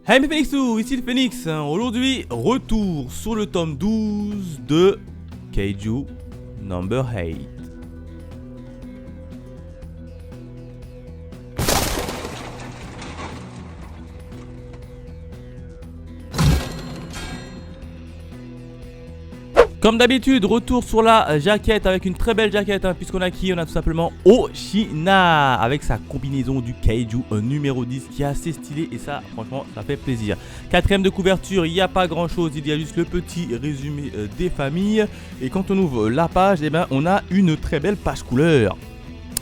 Hey mes Phoenixous, ici le Phoenix. Aujourd'hui, retour sur le tome 12 de Kaiju Number 8. Comme d'habitude, retour sur la jaquette avec une très belle jaquette, puisqu'on a qui? On a tout simplement Oshina avec sa combinaison du Kaiju numéro 10 qui est assez stylé et ça, franchement, ça fait plaisir. Quatrième de couverture, il n'y a pas grand chose, il y a juste le petit résumé des familles. Et quand on ouvre la page, eh ben, on a une très belle page couleur.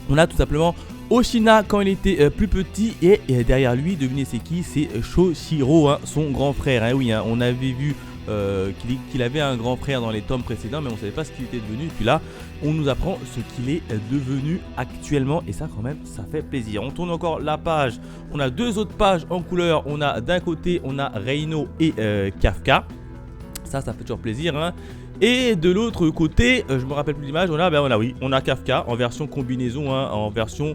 On a tout simplement Oshina quand il était plus petit et derrière lui, devinez c'est qui? C'est Shoshiro, son grand frère. Oui, on avait vu qu'il avait un grand frère dans les tomes précédents, mais on ne savait pas ce qu'il était devenu. Et puis là, on nous apprend ce qu'il est devenu actuellement, et ça quand même, ça fait plaisir. On tourne encore la page. On a deux autres pages en couleur. On a d'un côté, on a Reino et Kafka. Ça fait toujours plaisir. Et de l'autre côté, je me rappelle plus l'image, on a Kafka en version combinaison, en version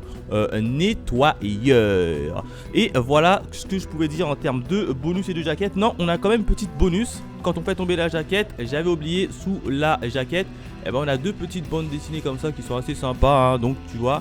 nettoyeur. Et voilà ce que je pouvais dire en termes de bonus et de jaquette. Non, on a quand même une petite bonus. Quand on fait tomber la jaquette, j'avais oublié sous la jaquette, on a deux petites bandes dessinées comme ça qui sont assez sympas. Donc tu vois,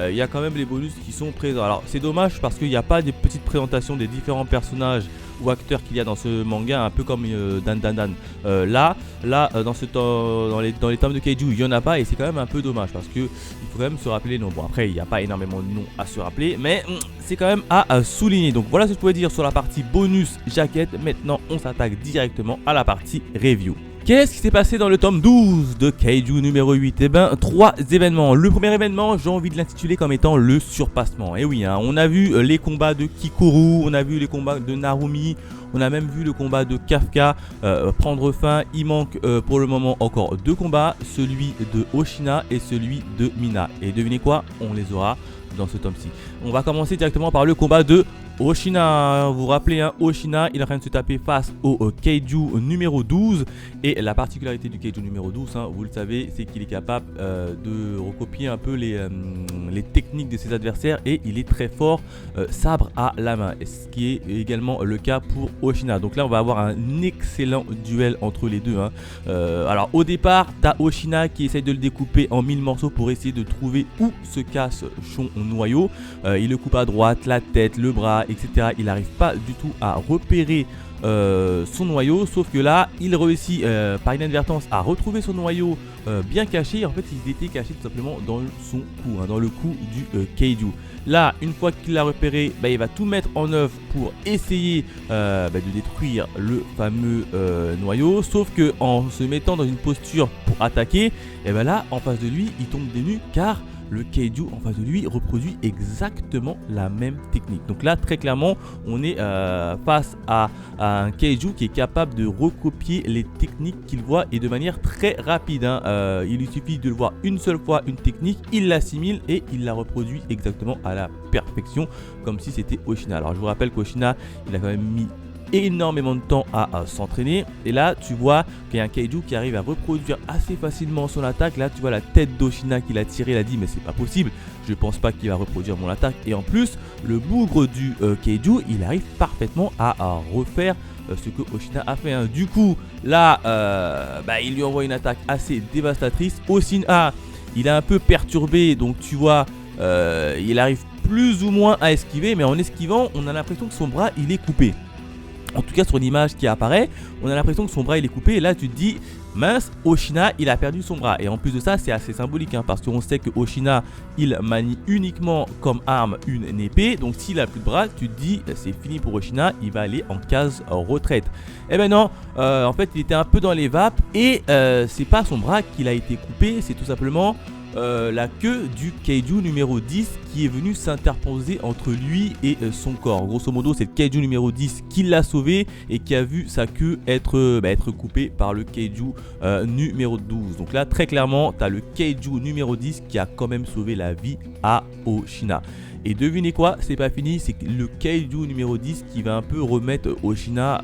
il y a quand même les bonus qui sont présents. Alors c'est dommage parce qu'il n'y a pas des petites présentations des différents personnages ou acteurs qu'il y a dans ce manga, un peu comme Dan. Là dans les tomes de Kaiju, il n'y en a pas et c'est quand même un peu dommage parce que il faut quand même se rappeler les noms. Bon, après il n'y a pas énormément de noms à se rappeler, mais c'est quand même à souligner. Donc voilà ce que je pouvais dire sur la partie bonus jaquette. Maintenant on s'attaque directement à la partie review. Qu'est-ce qui s'est passé dans le tome 12 de Kaiju numéro 8? Trois événements. Le premier événement, j'ai envie de l'intituler comme étant le surpassement. Et oui, on a vu les combats de Kikoru, on a vu les combats de Narumi, on a même vu le combat de Kafka prendre fin. Il manque pour le moment encore deux combats, celui de Oshina et celui de Mina. Et devinez quoi? On les aura dans ce tome-ci. On va commencer directement par le combat de Oshina. Vous vous rappelez, Oshina, il est en train de se taper face au Kaiju numéro 12. Et la particularité du Kaiju numéro 12, vous le savez, c'est qu'il est capable de recopier un peu les techniques de ses adversaires. Et il est très fort sabre à la main, ce qui est également le cas pour Oshina. Donc là on va avoir un excellent duel entre les deux. Alors au départ, tu as Oshina qui essaye de le découper en 1000 morceaux pour essayer de trouver où se casse son noyau. Il le coupe à droite, la tête, le bras, etc. Il n'arrive pas du tout à repérer son noyau, sauf que là il réussit par inadvertance à retrouver son noyau bien caché. En fait il était caché tout simplement dans son cou, dans le cou du Kaiju. Là une fois qu'il l'a repéré, il va tout mettre en œuvre pour essayer de détruire le fameux noyau, sauf que en se mettant dans une posture pour attaquer, là en face de lui il tombe des nues car le Kaiju en face de lui reproduit exactement la même technique. Donc là, très clairement, on est face à un Kaiju qui est capable de recopier les techniques qu'il voit et de manière très rapide. Il lui suffit de le voir une seule fois, une technique, il l'assimile et il la reproduit exactement à la perfection, comme si c'était Oshina. Alors je vous rappelle qu'Oshina, il a quand même mis énormément de temps à s'entraîner et là tu vois qu'il y a un Kaiju qui arrive à reproduire assez facilement son attaque. Là tu vois la tête d'Oshina qu'il a tiré, il a dit mais c'est pas possible, je pense pas qu'il va reproduire mon attaque. Et en plus le bougre du Kaiju il arrive parfaitement à refaire ce que Oshina a fait. Du coup là il lui envoie une attaque assez dévastatrice. Oshina il est un peu perturbé, donc tu vois il arrive plus ou moins à esquiver, mais en esquivant on a l'impression que son bras il est coupé. En tout cas sur l'image qui apparaît, on a l'impression que son bras il est coupé et là tu te dis mince, Oshina il a perdu son bras. Et en plus de ça c'est assez symbolique parce qu'on sait que Oshina il manie uniquement comme arme une épée. Donc s'il a plus de bras, tu te dis c'est fini pour Oshina, il va aller en case retraite. Eh ben non, en fait il était un peu dans les vapes et c'est pas son bras qu'il a été coupé, c'est tout simplement la queue du Kaiju numéro 10 qui est venu s'interposer entre lui et son corps. Grosso modo c'est le Kaiju numéro 10 qui l'a sauvé et qui a vu sa queue être coupée par le Kaiju numéro 12. Donc là très clairement tu as le Kaiju numéro 10 qui a quand même sauvé la vie à Oshina. Et devinez quoi, c'est pas fini, c'est le Kaiju numéro 10 qui va un peu remettre Oshina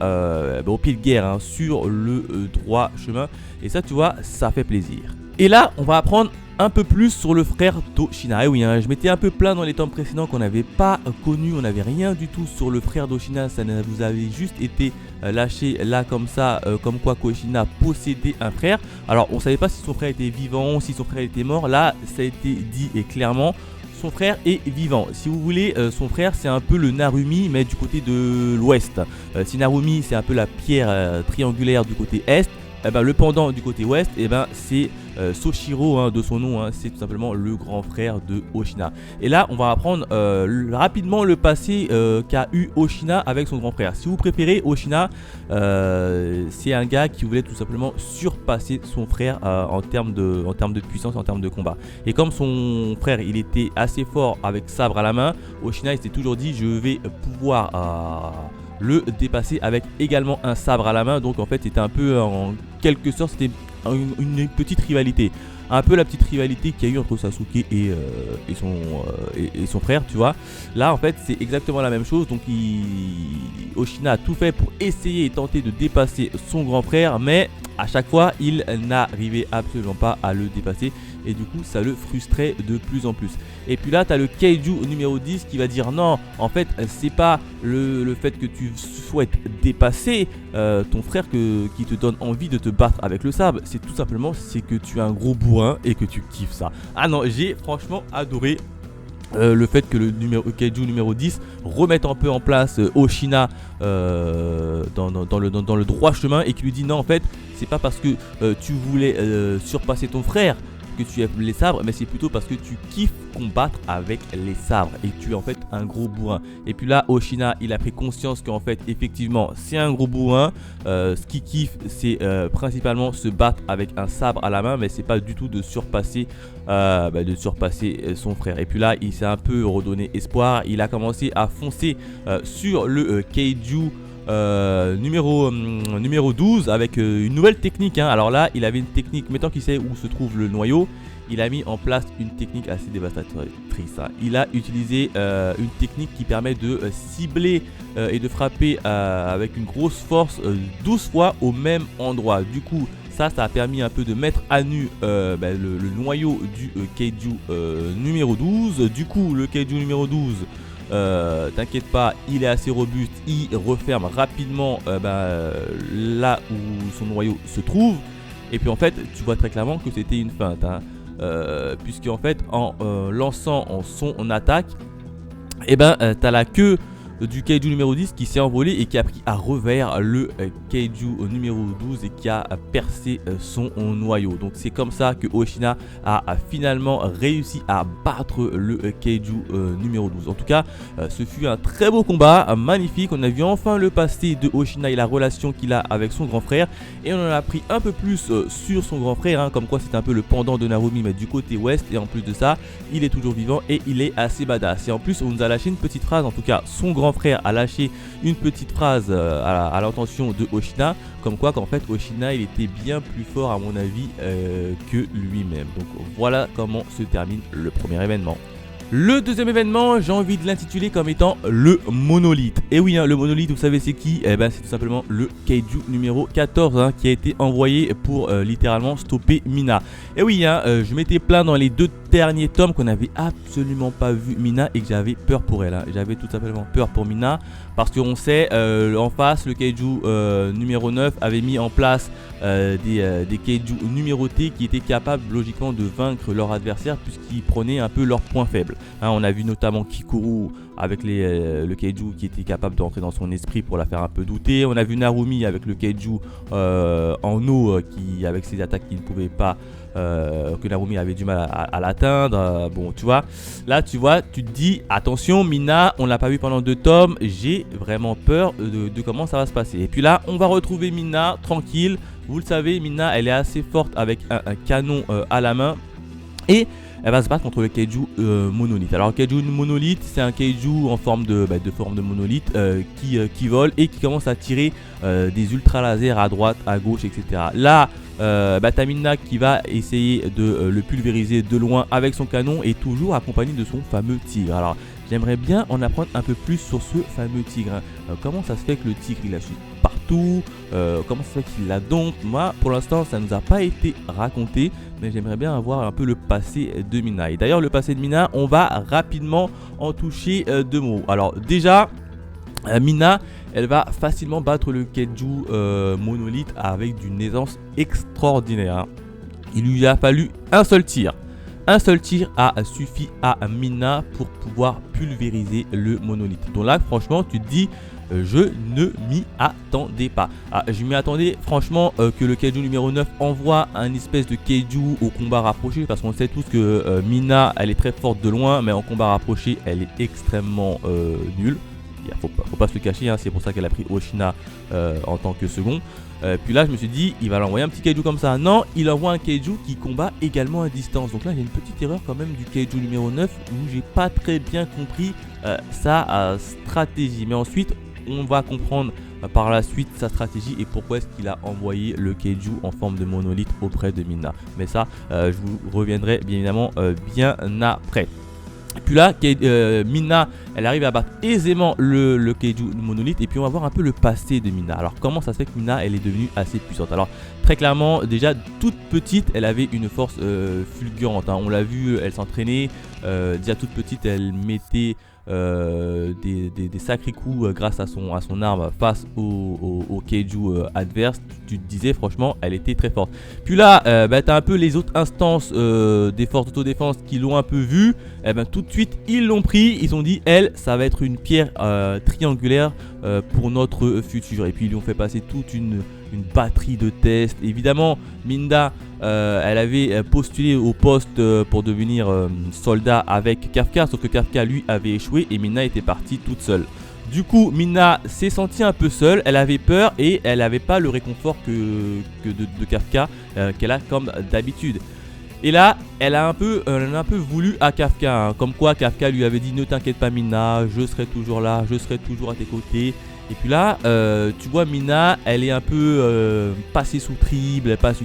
au pied de guerre, sur le droit chemin. Et ça tu vois, ça fait plaisir. Et là on va apprendre un peu plus sur le frère d'Oshina. Et oui, hein, je m'étais un peu plaint dans les temps précédents qu'on n'avait pas connu, on n'avait rien du tout sur le frère d'Oshina. Ça vous avait juste été lâché là comme ça, comme quoi qu'Oshina possédait un frère. Alors on savait pas si son frère était vivant, si son frère était mort. Là ça a été dit et clairement, son frère est vivant. Si vous voulez, son frère c'est un peu le Narumi mais du côté de l'ouest. Si Narumi c'est un peu la pierre triangulaire du côté est, eh ben, le pendant du côté ouest, eh ben, c'est Soshiro, hein, de son nom, hein, c'est tout simplement le grand frère de Oshina. Et là on va apprendre rapidement le passé qu'a eu Oshina avec son grand frère. Si vous préférez, Oshina c'est un gars qui voulait tout simplement surpasser son frère en termes de puissance, en termes de combat. Et comme son frère il était assez fort avec sabre à la main, Oshina il s'est toujours dit je vais pouvoir le dépasser avec également un sabre à la main. Donc en fait c'était un peu, en quelque sorte c'était une petite rivalité, un peu la petite rivalité qu'il y a eu entre Sasuke et son frère, tu vois. Là en fait c'est exactement la même chose. Donc Oshina a tout fait pour essayer et tenter de dépasser son grand frère, mais à chaque fois il n'arrivait absolument pas à le dépasser et du coup ça le frustrait de plus en plus. Et puis là tu as le Kaiju numéro 10 qui va dire non, en fait c'est pas le fait que tu souhaites dépasser ton frère qui te donne envie de te battre avec le sabre, c'est tout simplement c'est que tu es un gros bourrin et que tu kiffes ça. Ah non, j'ai franchement adoré le fait que le Kaiju numéro 10 remette un peu en place Oshina dans le droit chemin et qui lui dit non en fait c'est pas parce que tu voulais surpasser ton frère que tu aimes les sabres, mais c'est plutôt parce que tu kiffes combattre avec les sabres et tu es en fait un gros bourrin. Et puis là Oshina il a pris conscience qu'en fait effectivement c'est un gros bourrin, ce qu'il kiffe c'est principalement se battre avec un sabre à la main, mais c'est pas du tout de surpasser son frère. Et puis là il s'est un peu redonné espoir, il a commencé à foncer sur le Kaiju numéro 12 avec une nouvelle technique, hein. Alors là il avait une technique, mettant qu'il sait où se trouve le noyau, il a mis en place une technique assez dévastatrice, hein. Il a utilisé une technique qui permet de cibler et de frapper avec une grosse force 12 fois au même endroit. Du coup ça a permis un peu de mettre à nu le noyau du Kaiju numéro 12. Du coup le Kaiju numéro 12, t'inquiète pas, il est assez robuste, il referme rapidement là où son noyau se trouve. Et puis en fait tu vois très clairement que c'était une feinte, hein, puisque en fait en lançant son attaque, et t'as la queue du Kaiju numéro 10 qui s'est envolé et qui a pris à revers le Kaiju numéro 12 et qui a percé son noyau. Donc c'est comme ça que Oshina a finalement réussi à battre le Kaiju numéro 12. En tout cas ce fut un très beau combat, magnifique. On a vu enfin le passé de Oshina et la relation qu'il a avec son grand frère, et on en a appris un peu plus sur son grand frère, hein, comme quoi c'est un peu le pendant de Narumi mais du côté ouest, et en plus de ça il est toujours vivant et il est assez badass. Et en plus on nous a lâché une petite phrase, en tout cas son grand frère a lâché une petite phrase à l'intention de Oshina, comme quoi qu'en fait Oshina il était bien plus fort à mon avis que lui-même. Donc voilà comment se termine le premier événement. Le deuxième événement, j'ai envie de l'intituler comme étant le monolithe. Et oui, hein, le monolithe, vous savez c'est qui? Eh ben c'est tout simplement le Kaiju numéro 14, hein, qui a été envoyé pour littéralement stopper Mina. Et oui, hein, je m'étais plaint dans les deux derniers tomes qu'on n'avait absolument pas vu Mina et que j'avais peur pour elle, hein. J'avais tout simplement peur pour Mina parce qu'on sait en face le Kaiju numéro 9 avait mis en place des Kaiju numérotés qui étaient capables logiquement de vaincre leur adversaire puisqu'ils prenaient un peu leurs points faibles, hein. On a vu notamment Kikuru avec le Kaiju qui était capable de rentrer dans son esprit pour la faire un peu douter. On a vu Narumi avec le Kaiju en eau qui avec ses attaques qui ne pouvaient pas que Narumi avait du mal à l'atteindre. Bon tu vois, là tu vois, tu te dis attention Mina, on l'a pas vu pendant 2 tomes, j'ai vraiment peur de comment ça va se passer. Et puis là on va retrouver Mina tranquille. Vous le savez, Mina elle est assez forte avec un canon à la main et elle va se battre contre le Kaiju monolithe. Alors le Kaiju monolithe c'est un Kaiju en forme de monolithe qui vole et qui commence à tirer des ultra lasers à droite, à gauche, etc. Là t'as Mina qui va essayer de le pulvériser de loin avec son canon et toujours accompagné de son fameux tigre. Alors j'aimerais bien en apprendre un peu plus sur ce fameux tigre, hein. Comment ça se fait que le tigre il a su partir tout, comment ça se fait qu'il la dompte. Moi, pour l'instant, ça nous a pas été raconté, mais j'aimerais bien avoir un peu le passé de Mina. Et d'ailleurs, le passé de Mina, on va rapidement en toucher deux mots. Alors déjà, Mina, elle va facilement battre le Kaiju monolithe avec d'une aisance extraordinaire. Il lui a fallu un seul tir. Un seul tir a suffi à Mina pour pouvoir pulvériser le monolithe. Donc là, franchement, tu te dis, je ne m'y attendais pas. Je m'y attendais franchement que le Kaiju numéro 9 envoie un espèce de Kaiju au combat rapproché. Parce qu'on sait tous que Mina, elle est très forte de loin, mais en combat rapproché, elle est extrêmement nulle. Faut pas se le cacher, hein, c'est pour ça qu'elle a pris Oshina en tant que second. Puis là je me suis dit il va l'envoyer un petit Kaiju comme ça. Non, il envoie un Kaiju qui combat également à distance. Donc là il y a une petite erreur quand même du Kaiju numéro 9 où j'ai pas très bien compris sa stratégie. Mais ensuite on va comprendre par la suite sa stratégie et pourquoi est-ce qu'il a envoyé le Kaiju en forme de monolithe auprès de Mina. Mais ça je vous reviendrai bien évidemment bien après. Et puis là, Mina, elle arrive à battre aisément le Kaiju monolithe. Et puis on va voir un peu le passé de Mina. Alors comment ça se fait que Mina, elle est devenue assez puissante? Alors très clairement, déjà toute petite, elle avait une force fulgurante, hein. On l'a vu, elle s'entraînait. Déjà toute petite, elle mettait des sacrés coups grâce à son arme face au Kaiju adverse. Tu te disais franchement elle était très forte. Puis là tu as un peu les autres instances des forces d'autodéfense qui l'ont un peu vu. Tout de suite ils l'ont pris, ils ont dit elle ça va être une pierre triangulaire pour notre futur. Et puis ils lui ont fait passer toute une batterie de tests. Évidemment Minda elle avait postulé au poste pour devenir soldat avec Kafka, sauf que Kafka lui avait échoué et Mina était partie toute seule. Du coup Mina s'est sentie un peu seule, elle avait peur et elle n'avait pas le réconfort que de Kafka qu'elle a comme d'habitude. Et là, elle a un peu voulu à Kafka, hein, comme quoi Kafka lui avait dit ne t'inquiète pas Mina, je serai toujours là, je serai toujours à tes côtés. Et puis là, tu vois Mina, elle est un peu passée sous triple, elle passe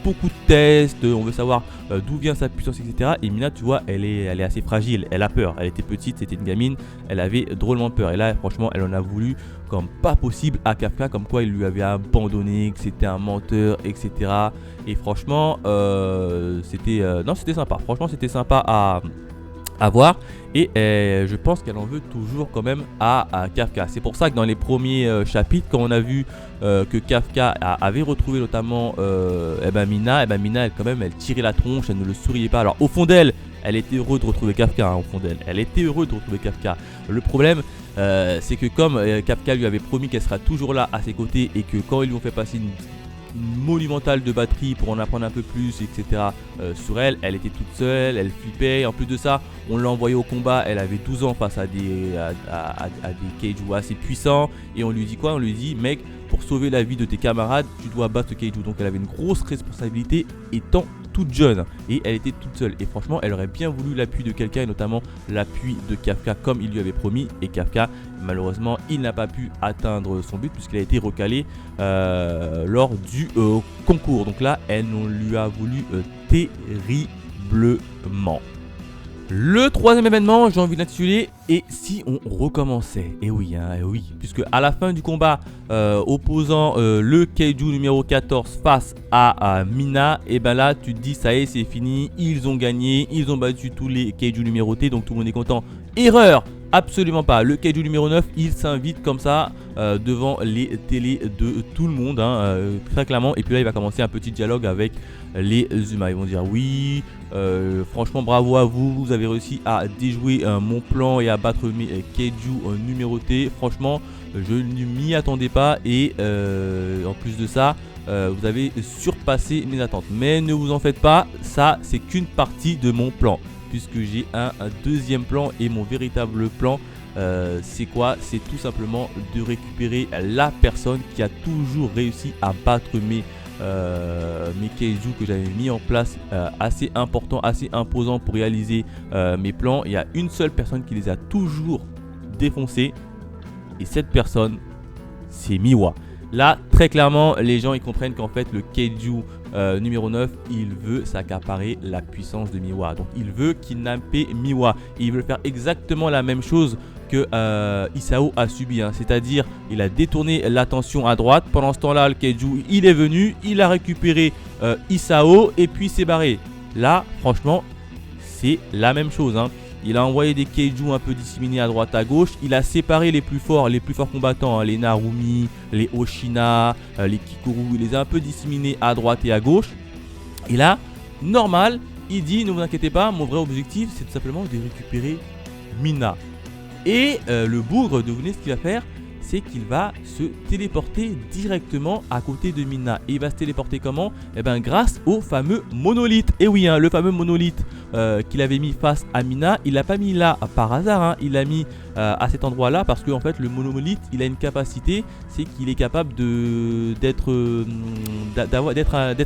beaucoup de tests, on veut savoir d'où vient sa puissance, etc. Et Mina, tu vois, elle est assez fragile, elle a peur, elle était petite, c'était une gamine, elle avait drôlement peur. Et là, franchement, elle en a voulu comme pas possible à Kafka, comme quoi il lui avait abandonné, que c'était un menteur, etc. Et franchement, c'était sympa, franchement c'était sympa à voir. Et je pense qu'elle en veut toujours quand même à Kafka. C'est pour ça que dans les premiers chapitres, quand on a vu que Kafka avait retrouvé notamment Mina, Mina elle, quand même, elle tirait la tronche, elle ne le souriait pas. Alors au fond d'elle, elle était heureuse de retrouver Kafka, hein, au fond d'elle. Elle était heureuse de retrouver Kafka. Le problème, c'est que comme Kafka lui avait promis qu'elle sera toujours là à ses côtés et que quand ils lui ont fait passer une monumentale de batterie pour en apprendre un peu plus, etc. Sur elle, elle était toute seule, elle flippait. En plus de ça, on l'a envoyée au combat, elle avait 12 ans face à des Kaiju assez puissants. Et on lui dit quoi? On lui dit mec, pour sauver la vie de tes camarades, tu dois battre ce Kaiju. Donc elle avait une grosse responsabilité étant toute jeune et elle était toute seule. Et franchement, elle aurait bien voulu l'appui de quelqu'un et notamment l'appui de Kafka comme il lui avait promis. Et Kafka, malheureusement, il n'a pas pu atteindre son but puisqu'il a été recalé lors du concours. Donc là, elle en lui a voulu terriblement. Le troisième événement, j'ai envie d'intituler et si on recommençait. Et oui, puisque à la fin du combat opposant le Kaiju numéro 14 face à Mina, et ben là tu te dis ça y est, c'est fini, ils ont gagné, ils ont battu tous les Kaiju numérotés, donc tout le monde est content. Erreur, absolument pas. Le Kaiju numéro 9, il s'invite comme ça devant les télés de tout le monde, hein, très clairement. Et puis là, il va commencer un petit dialogue avec les humains. Ils vont dire oui, franchement bravo à vous, vous avez réussi à déjouer mon plan et à battre mes Kaiju numérotés. Franchement, je ne m'y attendais pas et en plus de ça, vous avez surpassé mes attentes. Mais ne vous en faites pas, ça c'est qu'une partie de mon plan. Puisque j'ai un deuxième plan et mon véritable plan c'est quoi? C'est tout simplement de récupérer la personne qui a toujours réussi à battre mes Kaiju que j'avais mis en place, assez important, assez imposant pour réaliser mes plans. Il y a une seule personne qui les a toujours défoncés et cette personne c'est Miwa. Là très clairement les gens ils comprennent qu'en fait le Kaiju numéro 9 il veut s'accaparer la puissance de Miwa. Donc il veut kidnapper Miwa et il veut faire exactement la même chose que Isao a subi, hein. C'est-à-dire il a détourné l'attention à droite. Pendant ce temps-là, le Kaiju il est venu, il a récupéré Isao et puis s'est barré. Là, franchement, c'est la même chose, hein. Il a envoyé des Kaiju un peu disséminés à droite à gauche. Il a séparé les plus forts combattants, hein, les Narumi, les Oshina, les Kikoru. Il les a un peu disséminés à droite et à gauche. Et là, normal, il dit ne vous inquiétez pas, mon vrai objectif c'est tout simplement de récupérer Mina. Et le bougre, devinez ce qu'il va faire, c'est qu'il va se téléporter directement à côté de Mina. Et il va se téléporter comment? Eh bien grâce au fameux monolithe. Et oui, hein, le fameux monolithe qu'il avait mis face à Mina, il l'a pas mis là par hasard, hein. Il l'a mis à cet endroit là parce que en fait le monolithe il a une capacité, c'est qu'il est capable d'être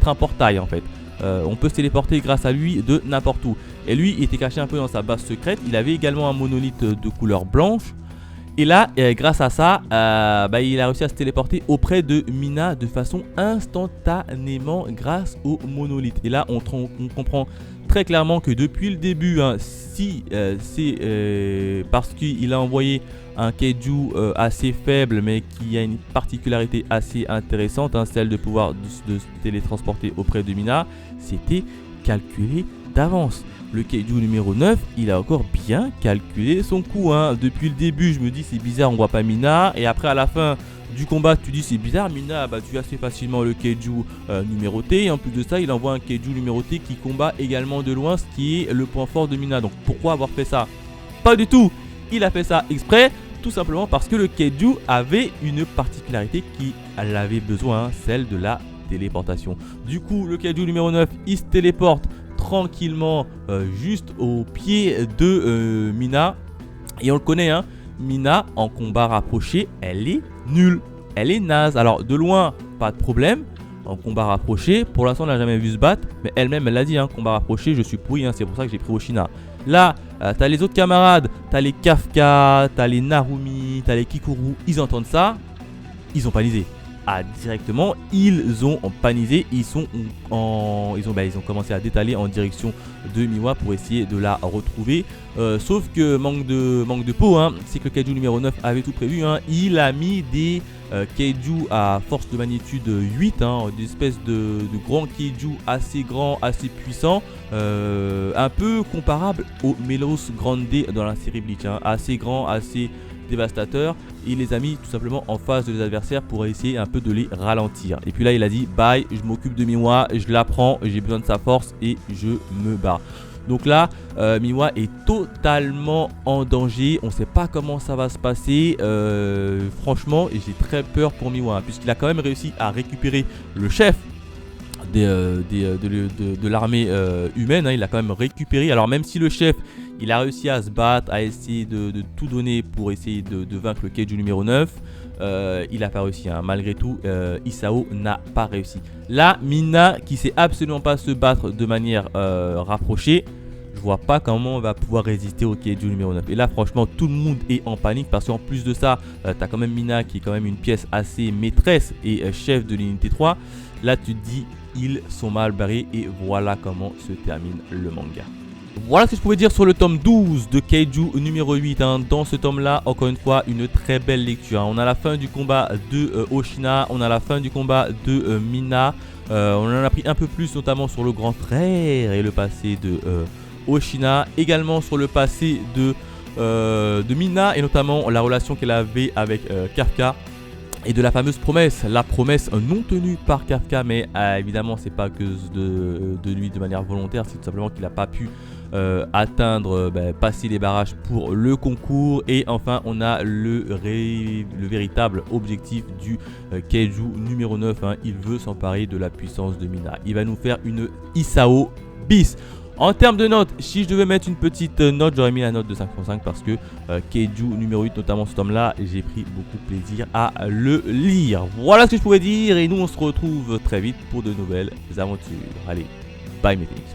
un portail en fait. On peut se téléporter grâce à lui de n'importe où. Et lui il était caché un peu dans sa base secrète. Il avait également un monolithe de couleur blanche. Et là, grâce à ça, il a réussi à se téléporter auprès de Mina de façon instantanément grâce au monolithe. Et là, on comprend très clairement que depuis le début, hein, si c'est parce qu'il a envoyé un Kaiju assez faible, mais qui a une particularité assez intéressante, hein, celle de pouvoir de se télétransporter auprès de Mina, c'était calculé d'avance. Le Kaiju numéro 9, il a encore bien calculé son coup, hein. Depuis le début, je me dis c'est bizarre, on voit pas Mina. Et après, à la fin du combat, tu dis c'est bizarre, Mina a battu assez facilement le Kaiju numéroté. Et en plus de ça, il envoie un Kaiju numéroté qui combat également de loin, ce qui est le point fort de Mina. Donc pourquoi avoir fait ça? Pas du tout. Il a fait ça exprès, tout simplement parce que le Kaiju avait une particularité qui avait besoin, hein, celle de la téléportation. Du coup, le Kaiju numéro 9, il se téléporte tranquillement juste au pied de Mina. Et on le connaît, hein, Mina en combat rapproché, elle est nulle, elle est naze. Alors de loin, pas de problème. En combat rapproché, pour l'instant on l'a jamais vu se battre, mais elle-même elle l'a dit, hein, combat rapproché je suis pourri, hein, c'est pour ça que j'ai pris Oshina. Là, t'as les autres camarades, t'as les Kafka, t'as les Narumi, t'as les Kikoru, ils entendent ça, ils ont panisé. Ah, directement, ils ont panisé, ils ont commencé à détaler en direction de Miwa pour essayer de la retrouver. Sauf que manque de peau, hein, c'est que le Kaiju numéro 9 avait tout prévu, hein. Il a mis des Kaiju à force de magnitude 8, hein, des espèces de grands Kaiju assez grands, assez puissants, un peu comparable au Melos Grande dans la série Bleach, hein, assez grand, assez dévastateur. Il les a mis tout simplement en face de les adversaires pour essayer un peu de les ralentir. Et puis là il a dit bye, je m'occupe de Miwa, je la prends, j'ai besoin de sa force et je me barre. Donc là Miwa est totalement en danger, on ne sait pas comment ça va se passer. Franchement j'ai très peur pour Miwa, hein, puisqu'il a quand même réussi à récupérer le chef de l'armée humaine, hein. Il a quand même récupéré. Alors même si le chef il a réussi à se battre, à essayer de tout donner pour essayer de vaincre le Kaiju numéro 9, il n'a pas réussi, hein. Malgré tout Isao n'a pas réussi. Là Mina qui sait absolument pas se battre de manière rapprochée, je vois pas comment on va pouvoir résister au Kaiju numéro 9. Et là franchement tout le monde est en panique parce qu'en plus de ça t'as quand même Mina qui est quand même une pièce assez maîtresse et chef de l'unité 3. Là tu te dis ils sont mal barrés et voilà comment se termine le manga. Voilà ce que je pouvais dire sur le tome 12 de Kaiju numéro 8, hein. Dans ce tome là, encore une fois, une très belle lecture, hein. On a la fin du combat de Oshina, on a la fin du combat de Mina, on en a appris un peu plus notamment sur le grand frère et le passé de Oshina, également sur le passé de Mina et notamment la relation qu'elle avait avec Kafka. Et de la fameuse promesse, la promesse non tenue par Kafka, mais évidemment c'est pas que de lui de manière volontaire, c'est tout simplement qu'il n'a pas pu atteindre, passer les barrages pour le concours. Et enfin on a le véritable objectif du Kaiju numéro 9, hein. Il veut s'emparer de la puissance de Mina, il va nous faire une Isao bis. En termes de notes, si je devais mettre une petite note, j'aurais mis la note de 5.5 parce que Kaiju numéro 8, notamment ce tome-là, j'ai pris beaucoup de plaisir à le lire. Voilà ce que je pouvais dire et nous on se retrouve très vite pour de nouvelles aventures. Allez, bye mes Phoenix.